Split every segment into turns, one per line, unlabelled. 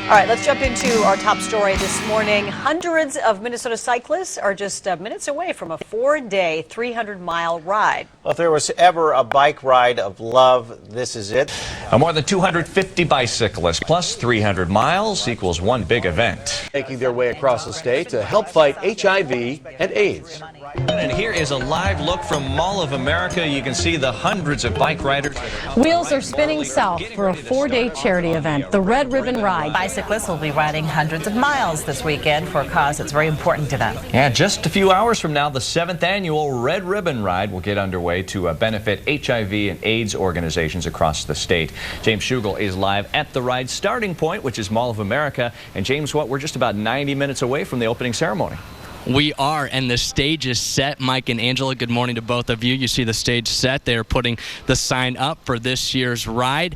All right, let's jump into our top story this morning. Hundreds of Minnesota cyclists are just minutes away from a 4-day, 300-mile ride.
Well, if there was ever a bike ride of love, this is it.
More than 250 bicyclists plus 300 miles equals one big event.
Making their way across the state to help fight HIV and AIDS.
And here is a live look from Mall of America. You can see the hundreds of bike riders.
Wheels are spinning south for a 4-day charity event, the Red Ribbon Ride.
Bicyclists will be riding hundreds of miles this weekend for a cause that's very important to them.
Yeah, just a few hours from now, the 7th annual Red Ribbon Ride will get underway to benefit HIV and AIDS organizations across the state. James Shugel is live at the ride starting point, which is Mall of America. And James, we're just about 90 minutes away from the opening ceremony.
We are, and the stage is set. Mike and Angela, good morning to both of you. You see the stage set. They are putting the sign up for this year's ride.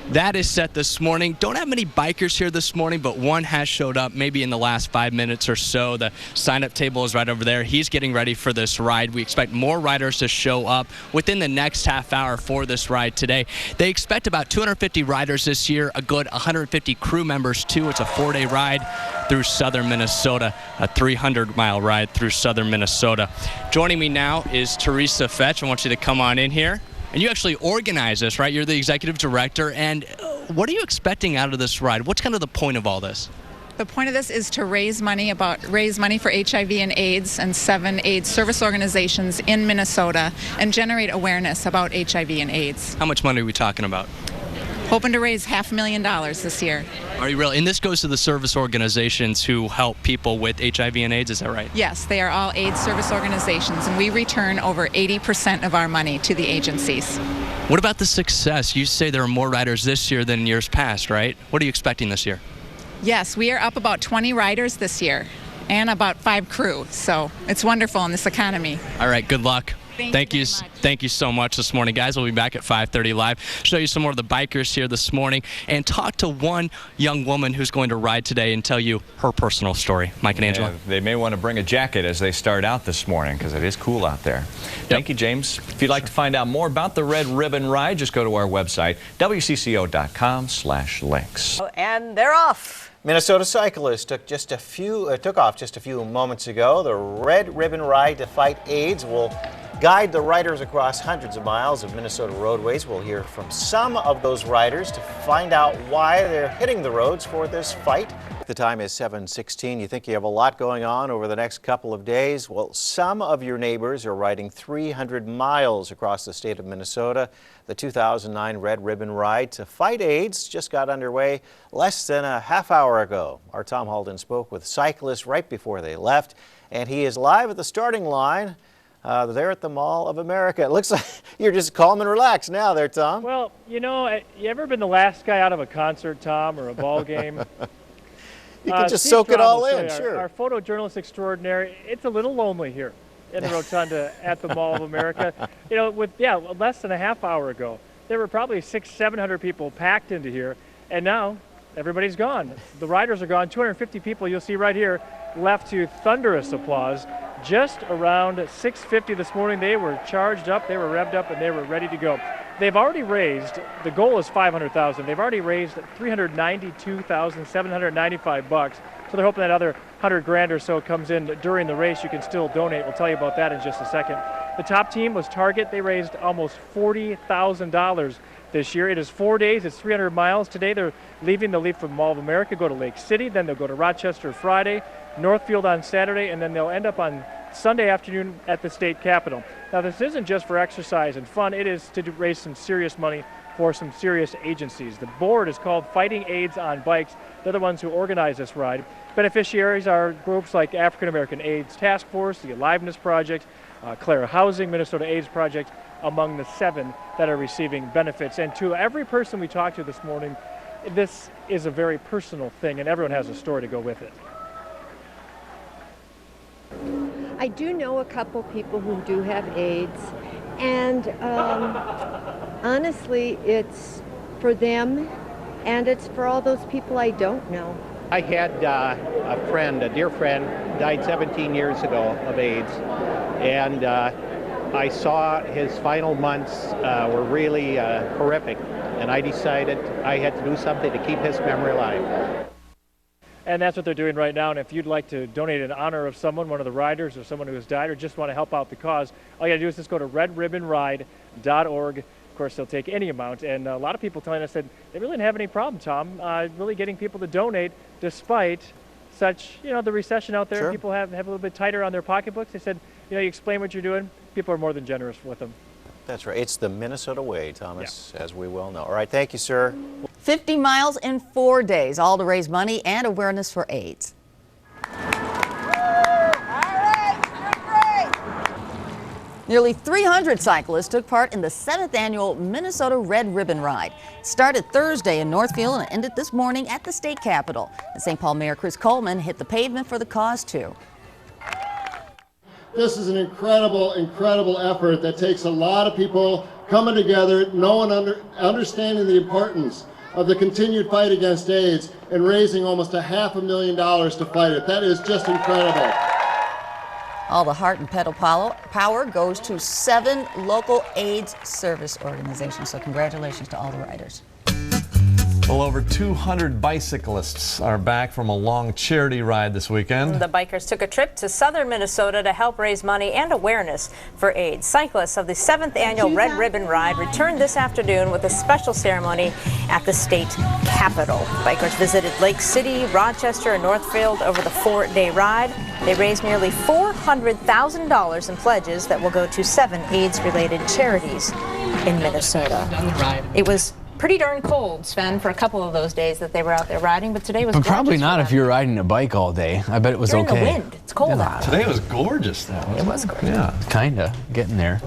That is set this morning. Don't have many bikers here this morning, but one has showed up maybe in the last 5 minutes or so. The sign-up table is right over there. He's getting ready for this ride. We expect more riders to show up within the next half hour for this ride today. They expect about 250 riders this year, a good 150 crew members too. It's a 4-day ride through southern Minnesota, a 300-mile ride through southern Minnesota. Joining me now is Teresa Fetch. I want you to come on in here. And you actually organize this, right? You're the executive director. And what are you expecting out of this ride? What's kind of the point of all this?
The point of this is to raise money for HIV and AIDS and 7 AIDS service organizations in Minnesota and generate awareness about HIV and AIDS.
How much money are we talking about?
Hoping to raise $500,000 this year.
Are you really? And this goes to the service organizations who help people with HIV and AIDS, is that right?
Yes, they are all AIDS service organizations, and we return over 80% of our money to the agencies.
What about the success? You say there are more riders this year than years past, right? What are you expecting this year?
Yes, we are up about 20 riders this year and about 5 crew, so it's wonderful in this economy.
All right, good luck.
Thank you very much.
Thank you so much this morning, guys. We'll be back at 5:30 live. Show you some more of the bikers here this morning and talk to one young woman who's going to ride today and tell you her personal story. Mike and Angela.
Yeah, they may want to bring a jacket as they start out this morning because it is cool out there. Thank you, James. If you'd like to find out more about the Red Ribbon Ride, just go to our website, wcco.com/links.
And they're off.
Minnesota cyclists took off just a few moments ago. The Red Ribbon Ride to fight AIDS will guide the riders across hundreds of miles of Minnesota roadways. We'll hear from some of those riders to find out why they're hitting the roads for this fight. The time is 7:16. You think you have a lot going on over the next couple of days? Well, some of your neighbors are riding 300 miles across the state of Minnesota. The 2009 Red Ribbon Ride to fight AIDS just got underway less than a half hour ago. Our Tom Halden spoke with cyclists right before they left, and he is live at the starting line. There at the Mall of America. It looks like you're just calm and relaxed now there, Tom.
Well, you know, you ever been the last guy out of a concert, Tom, or a ball game?
You can just
Steve
soak it
Traub
all
will
in,
say,
sure.
Our photojournalist extraordinary, it's a little lonely here in the rotunda at the Mall of America. You know, less than a half hour ago, there were probably 600-700 people packed into here, and now everybody's gone. The riders are gone. 250 people, you'll see right here, left to thunderous applause. Just around 6:50 this morning, they were charged up, they were revved up, and they were ready to go. They've already raised, the goal is $500,000. They've already raised $392,795. So they're hoping that other 100 grand or so comes in during the race. You can still donate. We'll tell you about that in just a second. The top team was Target. They raised almost $40,000 this year. It is 4 days. It's 300 miles. Today they'll leave from Mall of America, go to Lake City, then they'll go to Rochester Friday, Northfield on Saturday, and then they'll end up on Sunday afternoon at the state capitol. Now, this isn't just for exercise and fun. It is to raise some serious money for some serious agencies. The board is called Fighting AIDS on Bikes. They're the ones who organize this ride. Beneficiaries are groups like African American AIDS Task Force, the Aliveness Project, Clara Housing, Minnesota AIDS Project, among the 7 that are receiving benefits. And to every person we talked to this morning, this is a very personal thing, and everyone has a story to go with it.
I do know a couple people who do have AIDS, and honestly, it's for them, and it's for all those people I don't know.
I had a friend, a dear friend, died 17 years ago of AIDS, and I saw his final months were really horrific, and I decided I had to do something to keep his memory alive.
And that's what they're doing right now. And if you'd like to donate in honor of someone, one of the riders or someone who has died, or just want to help out the cause, all you got to do is just go to redribbonride.org. Of course, they'll take any amount. And a lot of people telling us that they really didn't have any problem, Tom, really getting people to donate despite such, the recession out there.
Sure.
People have a little bit tighter on their pocketbooks. They said, you explain what you're doing. People are more than generous with them.
That's right. It's the Minnesota way, Thomas, as we well know. All right, thank you, sir.
50 miles in 4 days, all to raise money and awareness for AIDS. Nearly 300 cyclists took part in the 7th annual Minnesota Red Ribbon Ride. It started Thursday in Northfield and ended this morning at the state capitol. And St. Paul Mayor Chris Coleman hit the pavement for the cause, too.
This is an incredible effort that takes a lot of people coming together, understanding the importance of the continued fight against AIDS and raising almost $500,000 to fight it. That is just incredible.
All the heart and pedal power goes to 7 local AIDS service organizations. So congratulations to all the riders.
Well, over 200 bicyclists are back from a long charity ride this weekend.
The bikers took a trip to southern Minnesota to help raise money and awareness for AIDS. Cyclists of the 7th annual Red Ribbon Ride returned this afternoon with a special ceremony at the state capitol. Bikers visited Lake City, Rochester, and Northfield over the 4-day ride. They raised nearly $400,000 in pledges that will go to 7 AIDS-related charities in Minnesota. It was pretty darn cold, Sven, for a couple of those days that they were out there riding, but today was gorgeous.
Probably not if you're riding a bike all day. I bet it was
You're
okay.
in the wind. It's cold out.
Today was gorgeous, though.
It was gorgeous.
Yeah, kinda getting there.